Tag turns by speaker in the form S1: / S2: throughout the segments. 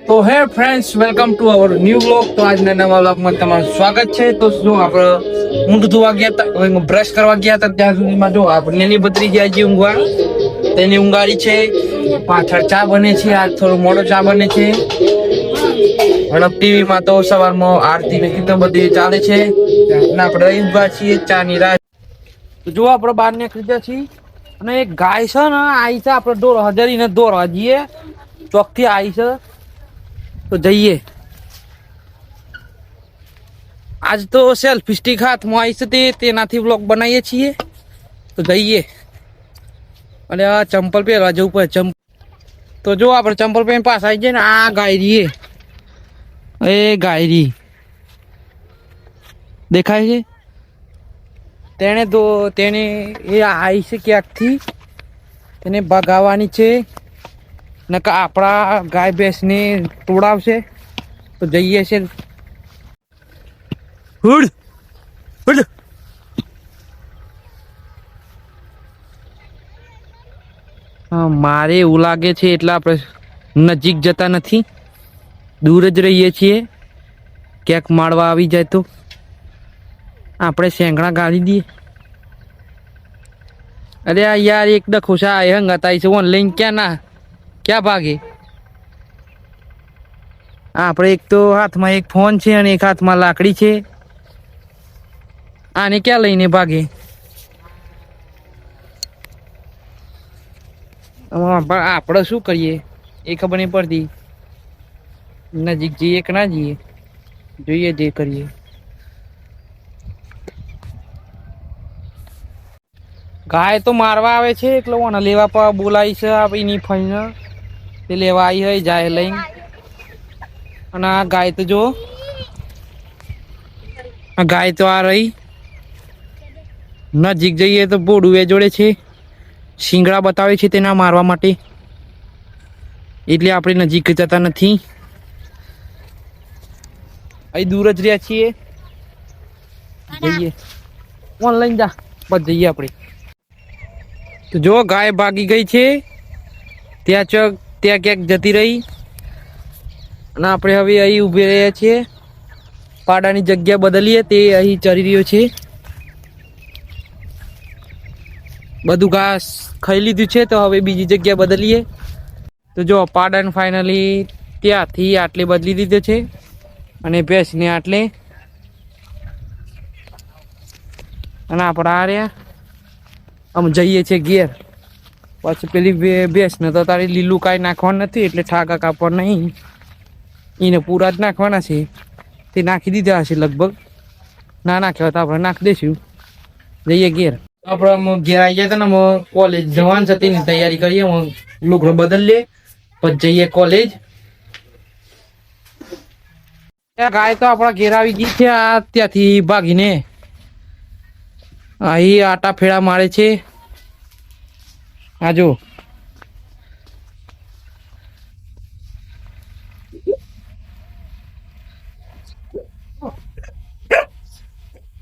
S1: તો હે friends, welcome to our new vlog. તો આજના નવા વ્લોગમાં તમારું સ્વાગત છે. તો જો આપણે ઊંઘ ધોવા ગયા હતા, બ્રશ કરવા ગયા હતા, ત્યાં સુધીમાં જો આપણે એની બત્રી ગયા છે ઊંઘવા. તેની ઊંઘાડી છે, પાછળ ચા બને છે. આજ થોડો મોડો ચા બને છે. અને ટીવીમાં તો સવારમાં આરતી ને કીર્તન બધી ચાલે છે. અને આપણે ઊંઘવા છીએ ચા ની રાહ. તો જો આપણે બહાર નીકળી ગયા છીએ અને એક ગાય છે ને આવી છે. આપણે દોર હજારીને દોરવા જઈએ, ચોકથી આવી છે તો જઈએ. આજ તો સેલ્ફી સ્ટિક હાથમાં આવી છે, તેનાથી વ્લોગ બનાવીએ છીએ. તો જઈએ. અને આ ચંપલ પહેરવા જવું પડે. તો જો આપણે ચંપલ પહેરીને પાસ આવી જાય ને, આ ગાયરી એ ગાયરી દેખાય છે. તેને એ આવી છે ક્યાંકથી, તેને ભગાવવાની છે. નકા આપણા ગાય ભેંસને તોડાવશે. તો જઈએ છે. Hood hood. હા, મારે એવું લાગે છે એટલે આપણે નજીક જતા નથી, દૂર જ રહીએ છીએ. ક્યાંક માળવા આવી જાય તો આપણે શેંગણા ગાળી દઈએ. અરે યાર, એક ડખોસા હંગાત આવી છે ઓનલાઈન. ક્યાં ભાગે? આપણે એક તો હાથમાં એક ફોન છે અને એક હાથમાં લાકડી છે. આને ક્યાં લઈને ભાગે? આપણે શું કરીએ એ ખબર નહીં પડતી. નજીક જઈએ કે ના જઈએ, જોઈએ જે કરીએ. ગાય તો મારવા આવે છે એટલે ઓને લેવા બોલાવી છે એની ફઈને. તે લેવા આવી હોય જાય લઈને. અને આ ગાય તો જો, આ ગાય તો આ રહી. નજીક જઈએ તો બોડું એ જોડે છે, શિંગડા બતાવે છે તેના મારવા માટે. એટલે આપણે નજીક જતા નથી, અહીં દૂર જ રહ્યા છીએ. જઈએ ઓનલાઈન જા, બસ જઈએ આપણે. તો જો ગાય ભાગી ગઈ છે, ત્યાં ક્યાંક જતી રહી. અને આપણે હવે અહીં ઊભી રહ્યા છીએ. પાડાની જગ્યા બદલીએ, તે અહીં ચરી રહ્યો છે. બધું ઘાસ ખાઈ લીધું છે, તો હવે બીજી જગ્યા બદલીએ. તો જો પાડાને ફાઇનલી ત્યાંથી આટલે બદલી દીધો છે અને ભેંસને આટલે. અને આપણે આ રહ્યા આમ જઈએ છીએ ઘેર. પછી પેલી ભેંસને તો તારે લીલું કાંઈ નાખવાનું નથી, એટલે ઠાકા કાપવા નહીં, એને પૂરા જ નાખવાના છે. તે નાખી દીધા હશે લગભગ. ના નાખ્યા તો આપણે નાખી દઈશું. જઈએ ઘેર. આપણે ઘેર આવી જાય તો ને કોલેજ જવાનું છે, તેની તૈયારી કરીએ. લુગડો બદલીએ પછી જઈએ કોલેજ. ગાય તો આપણા ઘેર આવી ગઈ છે. આ ત્યાંથી ભાગીને અહીં આટા ફેરા મારે છે. આ જો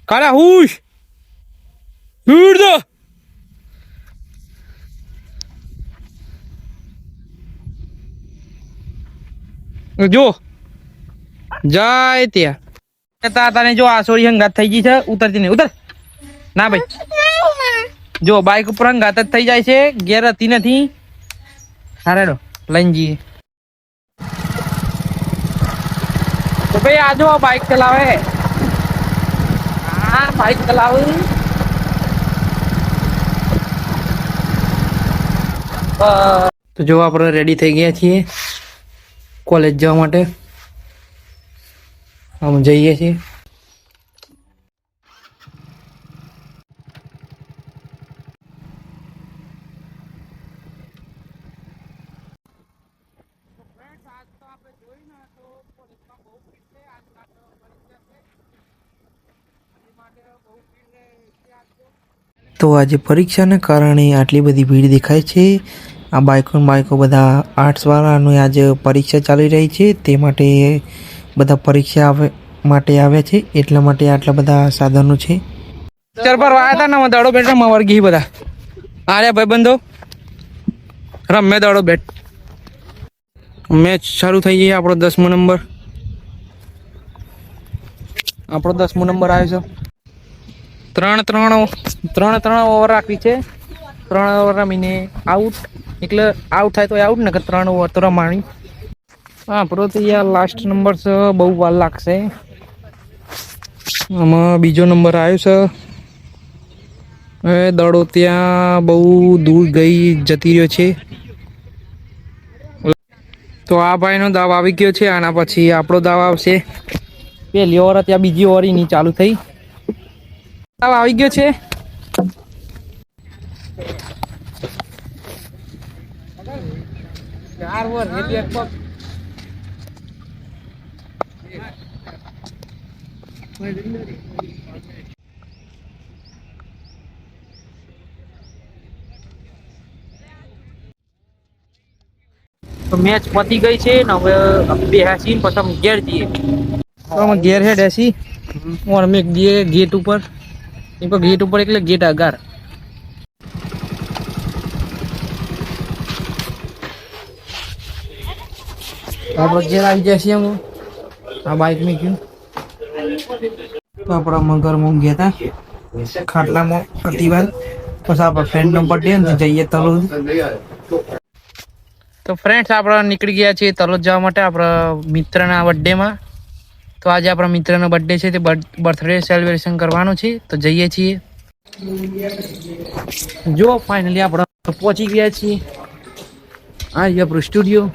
S1: કાળા હુશ જો જાય ત્યાં તને જો આસોરી હંગાત થઈ ગઈ છે. ઉતરતી નહીં, ઉતર ના ભાઈ. જો બાઈક ઉપર હંગાત જ થઈ જાય છે, ઘેર હતી નથી. હારેડો લઈને જઈએ. તો ભાઈ આજો બાઈક ચલાવે. હા, બાઈક ચલાવે. તો જો આપણે રેડી થઈ ગયા છીએ કોલેજ જવા માટે. આમ જઈએ છીએ.
S2: તો આજે પરીક્ષાના કારણે આટલી બધી ભીડ દેખાય છે. આ બાઈકો બધા આર્ટ્સવાળાની આજે પરીક્ષા ચાલી રહી છે, તે માટે બધા પરીક્ષા માટે આવ્યા છે, એટલા માટે આટલા બધા સાધનો છે.
S1: પર વાયા હતા ને દાડો બેટ રમવા વર્ગી બધા આર્યા ભાઈ બંધો રમે દાડો બેટ મેચ શરૂ થઈ ગઈ આપણો 10મો નંબર આવ્યો છે 3 ઓવર રાખવી છે 3 ઓવર રમીને આઉટ એટલે આઉટ થાય તો આઉટ ને કે 3 ઓવર તો રમાણી આપણો તો યાર લાસ્ટ નંબર છે બહુ વાર લાગશે આમાં બીજો નંબર આવ્યો છે હવે દડો ત્યાં બહુ દૂર જતી રહ્યો છે તો આ ભાઈનો દાવ આવી ગયો છે આના પછી આપણો દાવ આવશે પહેલી ઓવર ત્યાં બીજી ઓવર ની ચાલુ થઈ દાવ આવી ગયો છે તો મેચ પતી ગઈ છે ને હવે બેસી પછી અમે ઘેર જઈએ તો અમે ઘેર હેડ એસી और અમે ગઈએ ગેટ ઉપર એટલે ગેટ અગાર આપણે ઘેર આવી જાય છે અમે આ બાઇક મેં ગયું તો આપણા મગરમાં ગયા હતા ખાટલામાં હતી વાર પછી આપણે ફ્રેન્ડનો બર્થડે ને જઈએ તલોદ તો ફ્રેન્ડ્સ આપણે નીકળી ગયા છીએ તલોદ જવા માટે આપણા મિત્રના બર્થડેમાં તો આજે આપણા મિત્રનો બર્થડે છે તે બર્થડે સેલિબ્રેશન કરવાનું છે તો જઈએ છીએ જો ફાઇનલી આપણે પહોંચી ગયા છીએ આ આપણું સ્ટુડિયો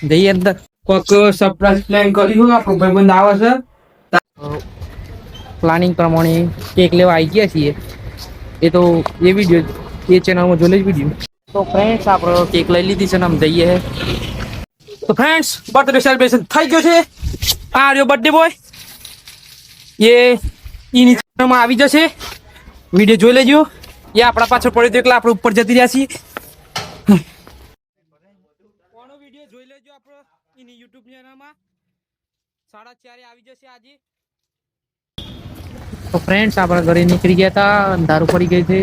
S1: જઈએ અંદર કોઈક સરપ્રાઈઝ પ્લાન કર્યું આપણો ભાઈબંધ આવે છે પ્લાનિંગ પ્રમાણે કેક લેવા આવી ગયા છીએ એ તો એ વિડીયો એ ચેનલમાં જોઈ જ વિડીયો તો ફ્રેન્ડ્સ આપણે કેક લઈ લીધી છે ને આમ જઈએ તો ફ્રેન્ડ્સ બર્થડે સેલિબ્રેશન થઈ ગયો છે આ રહ્યો બર્થડે બોય એની ચેનલમાં આવી જશે વિડીયો જોઈ લેજો એ આપણા પાછળ પડ્યો તો એટલે આપણે ઉપર જતી રહ્યા છીએ કોનો વિડીયો જોઈ લેજો આપણો એની YouTube ચેનલમાં 4:30 આવી જશે આજે તો ફ્રેન્ડ્સ આપણા ઘરે નીકળી ગયા હતા અંધારું પડી ગઈ છે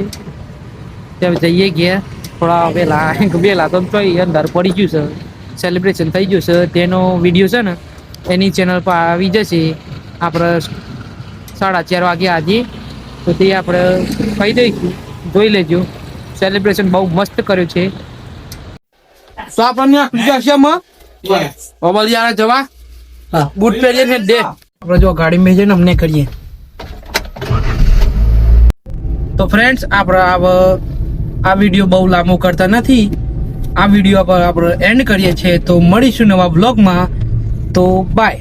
S1: ત્યાં જઈએ ગયા થોડા વહેલા તો અંધારું પડી ગયું છે સેલિબ્રેશન થઈ ગયું છે તેનો વિડીયો છે ને એની ચેનલ પર આવી જશે આપણે 4:30 વાગે આજે તો તે આપણે કહી દઈશું જોઈ લેજો સેલિબ્રેશન બહુ મસ્ત કર્યું છે તો આપણને જવા બૂટ પહેરીએ ને દે આપણે જો ગાડી માં જઈને અમને કરીએ તો ફ્રેન્ડ્સ આપણે આ વિડીયો બહુ લાંબો કરતા નથી આ વિડીયો પર આપણે એન્ડ કરીએ છીએ તો મળીશું નવા બ્લોગમાં તો બાય